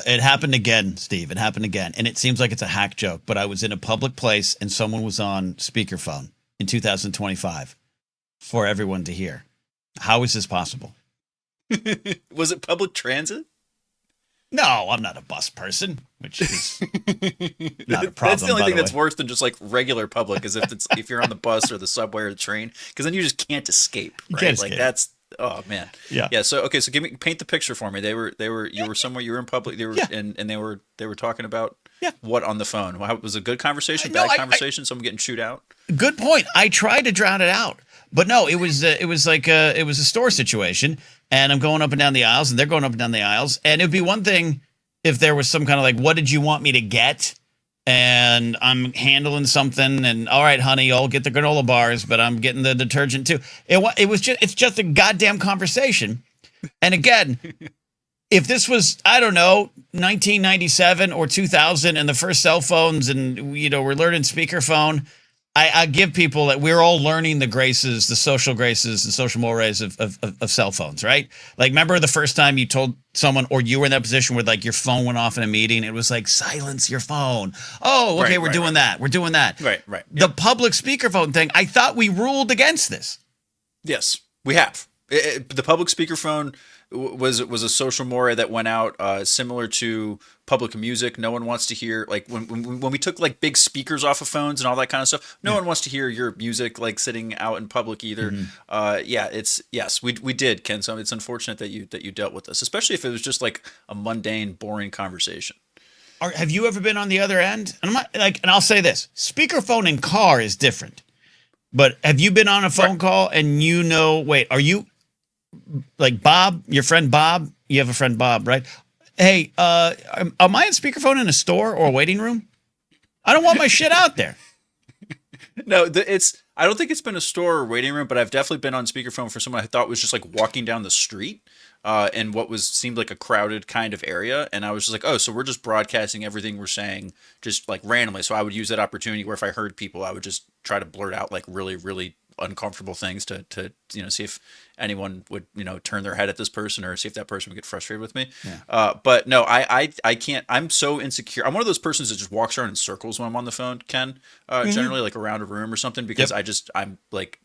It happened again, Steve. It happened again. And it seems like it's a hack joke, but I was in a public place and someone was on speakerphone in 2025 for everyone to hear. How is this possible? Was it public transit? No, I'm not a bus person, which is not a problem. That's the only by thing the that's way. worse than just like regular public is if you're on the bus or the subway or the train, because then you just can't escape, You right? can't Like escape. that's oh man, Yeah. yeah. So okay, so paint the picture for me. You were somewhere, you were in public, they were Yeah. and they were talking about Yeah. what on the phone? Was it a good conversation, No, bad conversation, someone getting chewed out? good point. I tried to drown it out, but no, it was like it was a store situation, and I'm going up and down the aisles, and they're going up and down the aisles, and it'd be one thing if there was some kind of like, what did you want me to get? And I'm handling something, and all right, honey, I'll get the granola bars, but I'm getting the detergent too. It's just a goddamn conversation, and again. If this was, I don't know, 1997 or 2000 and the first cell phones and, we're learning speakerphone, I give people that we're all learning the graces, the social graces and social mores of cell phones, right? Like, remember the first time you told someone or you were in that position where like your phone went off in a meeting, it was like, silence your phone. Oh, okay, Right, we're right, doing right. that. We're doing that. Right. The public speakerphone thing, I thought we ruled against this. Yes, we have. The public speakerphone was a social more that went out similar to public music. No one wants to hear like when we took like big speakers off of phones and all that kind of stuff. No one wants to hear your music like sitting out in public either. Yeah, it's yes, we did, Ken. So it's unfortunate that you dealt with this, especially if it was just like a mundane, boring conversation. Have you ever been on the other end? And I'm not, like, and I'll say this: speakerphone in car is different. But have you been on a phone Right. call and wait, are you like Bob, your friend Bob? You have a friend Bob, right? Hey, am I on speakerphone in a store or a waiting room? I don't want my shit out there. No, it's. I don't think it's been a store or waiting room, but I've definitely been on speakerphone for someone I thought was just like walking down the street, in what seemed like a crowded kind of area, and I was just like, oh, so we're just broadcasting everything we're saying just like randomly. So I would use that opportunity where if I heard people, I would just try to blurt out like really really uncomfortable things to see if anyone would turn their head at this person or see if that person would get frustrated with me. But no, I can't. I'm so insecure. I'm one of those persons that just walks around in circles when I'm on the phone, Ken. Generally like around a room or something because Yep. I'm like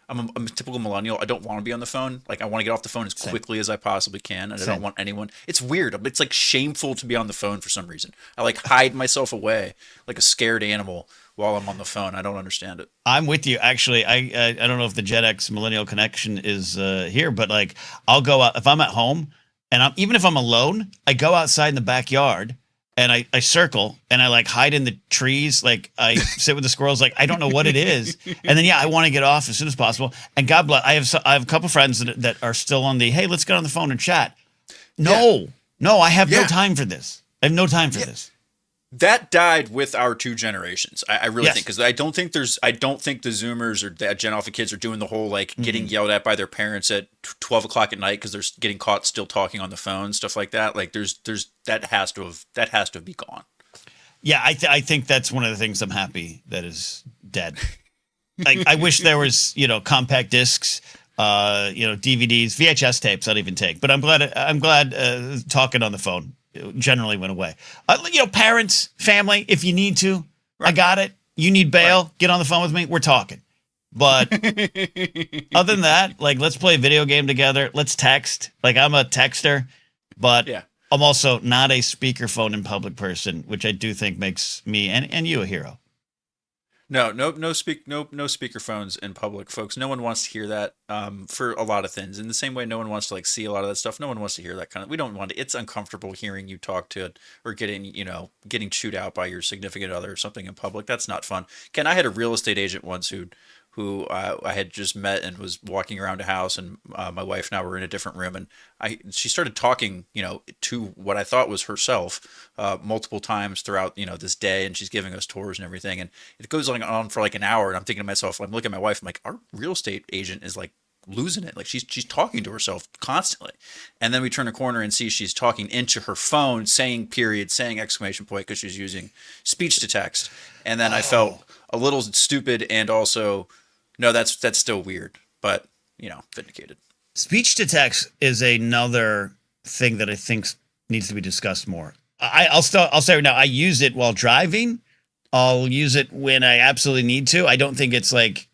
I'm a typical millennial. I don't want to be on the phone. Like I want to get off the phone as Same. quickly as I possibly can, and I Same. don't want anyone. It's weird. It's like shameful to be on the phone for some reason. I like hide myself away like a scared animal while I'm on the phone. I don't understand it. I'm with you. Actually, I don't know if the Gen X millennial connection is here, but like I'll go out if I'm at home and even if I'm alone, I go outside in the backyard and I circle and I like hide in the trees. Like I sit with the squirrels. Like I don't know what it is. And then I want to get off as soon as possible. And God bless. I have a couple friends that are still on the hey, let's get on the phone and chat. No, I have no Yeah. time for this. I have no time for this. That died with our two generations. I really Yes. think because I don't think the Zoomers or that Gen Alpha kids are doing the whole like getting yelled at by their parents at 12 o'clock at night because they're getting caught still talking on the phone, stuff like that. Like there's that has to have be gone. Yeah, I think that's one of the things I'm happy that is dead. I wish there was, compact discs, DVDs, VHS tapes I'd even take. But I'm glad talking on the phone generally went away. Parents, family, if you need to, I got it. You need bail, get on the phone with me, we're talking. But other than that, like let's play a video game together. Let's text. Like I'm a texter, but Yeah. I'm also not a speakerphone in public person, which I do think makes me and you a hero. No speakerphones in public, folks. No one wants to hear that for a lot of things. In the same way, no one wants to like see a lot of that stuff. No one wants to hear that kind of. We don't want to. It's uncomfortable hearing you talk to or getting chewed out by your significant other or something in public. That's not fun. Ken, I had a real estate agent once who I had just met and was walking around a house, and my wife and I were in a different room, and she started talking, to what I thought was herself, multiple times throughout, this day, and she's giving us tours and everything, and it goes on for like an hour, and I'm thinking to myself, I'm looking at my wife, I'm like, our real estate agent is like losing it, like she's talking to herself constantly, and then we turn a corner and see she's talking into her phone, saying period, saying exclamation point because she's using speech to text, and then I felt a little stupid and also. No, that's still weird, but vindicated. Speech to text is another thing that I think needs to be discussed more. I'll say right now, I use it while driving. I'll use it when I absolutely need to. I don't think it's like,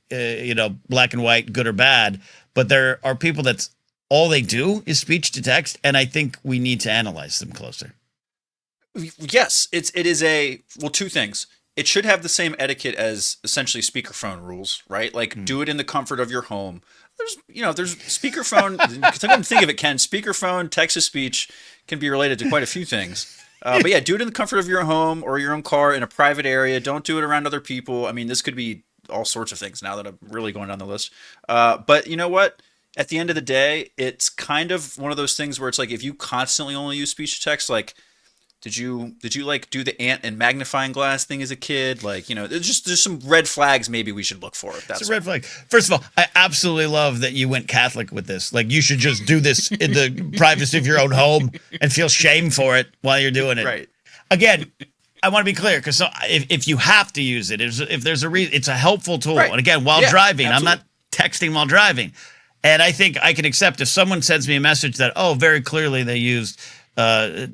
black and white, good or bad, but there are people that's all they do is speech to text. And I think we need to analyze them closer. Yes, it is two things. It should have the same etiquette as essentially speakerphone rules, right? Like do it in the comfort of your home. There's speakerphone. Come to think of it, Ken, speakerphone, text to speech can be related to quite a few things. But yeah, do it in the comfort of your home or your own car in a private area. Don't do it around other people. I mean, this could be all sorts of things now that I'm really going down the list. But you know what? At the end of the day, it's kind of one of those things where it's like if you constantly only use speech to text, like did you like do the ant and magnifying glass thing as a kid? Like, there's some red flags maybe we should look for. That's a red flag. First of all, I absolutely love that you went Catholic with this. Like you should just do this in the privacy of your own home and feel shame for it while you're doing it. Right. Again, I want to be clear because if you have to use it, if there's a reason, it's a helpful tool. Right. And again, while driving, absolutely. I'm not texting while driving. And I think I can accept if someone sends me a message that, very clearly they used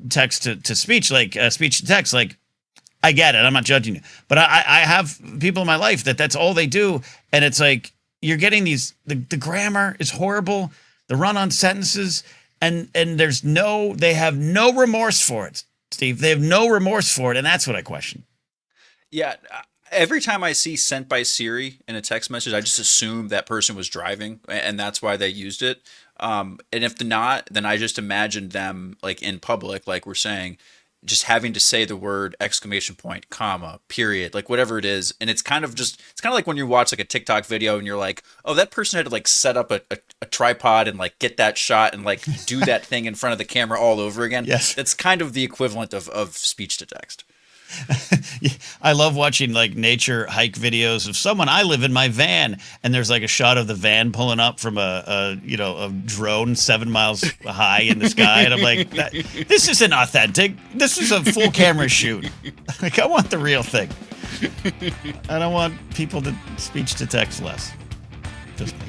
text to speech, like speech to text, like I get it. I'm not judging you, but I have people in my life that's all they do. And it's like, you're getting the grammar is horrible. The run on sentences and they have no remorse for it, Steve. They have no remorse for it. And that's what I question. Yeah. Every time I see sent by Siri in a text message, I just assume that person was driving and that's why they used it. And if not, then I just imagine them like in public, like we're saying, just having to say the word exclamation point, comma, period, like whatever it is. And it's kind of like when you watch like a TikTok video and you're like, oh, that person had to like set up a tripod and like get that shot and like do that thing in front of the camera all over again. Yes. That's kind of the equivalent of speech to text. I love watching like nature hike videos of someone. I live in my van and there's like a shot of the van pulling up from a drone 7 miles high in the sky. And I'm like, this isn't authentic. This is a full camera shoot. Like I want the real thing. I don't want people to speech to text less. Just me.